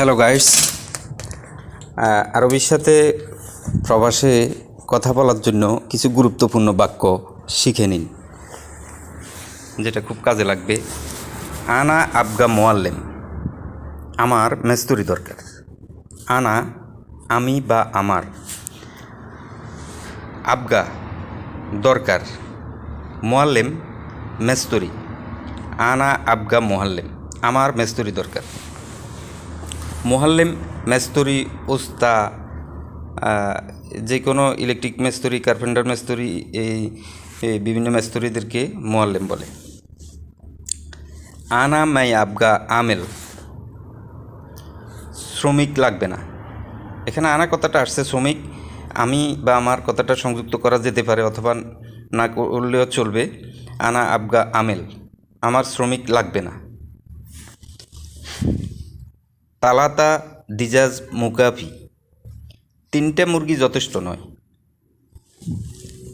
Hello guys, আরবির সাথে প্রবাসে কথা বলার জন্য কিছু গুরুত্বপূর্ণ বাক্য শিখে নিন, যেটা খুব কাজে লাগবে। আনা আবগা মোয়াল্লেম, আমার মেস্তুরি দরকার। আনা আমি বা আমার, আবগা দরকার, মোয়াল্লেম মেস্তুরি। আনা আবগা মোহাল্লেম, আমার মেস্তুরি দরকার। মোহাল্লেম মেস্তরি, ওস্তা, যে কোনো ইলেকট্রিক মেস্তরি, কার্পেন্টার মেস্তরি, এই বিভিন্ন মেস্তরিদেরকে মোয়াল্লেম বলে। আনা মাই আবগা আমেল, শ্রমিক লাগবে না। এখানে আনা কথাটা আসছে শ্রমিক, আমি বা আমার কথাটা সংযুক্ত করা যেতে পারে অথবা না করলেও চলবে। আনা আবগা আমেল, আমার শ্রমিক লাগবে না। তালাতা দিজাজ মুকাফি, তিনটে মুরগি যথেষ্ট নয়।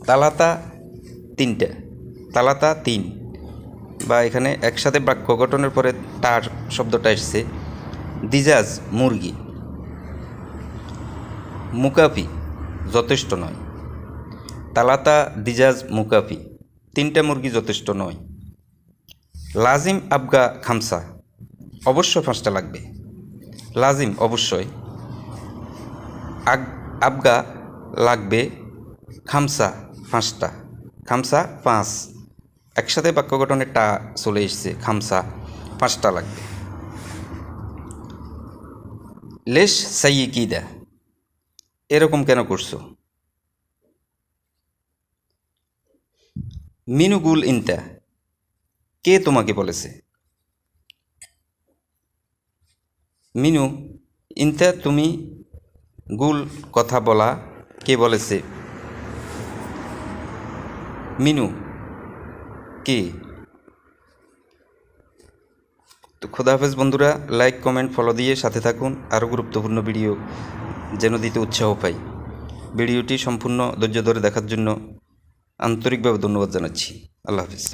তালাতা তিনটা, তালাতা তিন, বা এখানে একসাথে বাক্য গঠনের পরে তার শব্দটা এসছে। দিজাজ মুরগি, মুকাফি যথেষ্ট নয়। তালাতা দিজাজ মুকাফি, তিনটা মুরগি যথেষ্ট নয়। লাজিম আবগা খামসা, অবশ্য 5টা লাগবে। লাজিম অবশ্যই, আবগা লাগবে, খামসা 5টা, খামসা 5, একসাথে বাক্য গঠনে টা চলে এসছে। খামসা 5টা লাগবে। লেশ সাইয়ে কিদা, এরকম কেন করছো। মিনুগুল ইনতা, কে তোমাকে বলেছে। মিনু ইনতা তুমি, গুল কথা বলা, কে বলেছে। মিনু কে। তো খোদা হাফেজ বন্ধুরা, লাইক কমেন্ট ফলো দিয়ে সাথে থাকুন, আরও গুরুত্বপূর্ণ ভিডিও যেন দিতে উৎসাহ পাই। ভিডিওটি সম্পূর্ণ ধৈর্য ধরে দেখার জন্য আন্তরিকভাবে ধন্যবাদ জানাচ্ছি। আল্লাহ হাফেজ।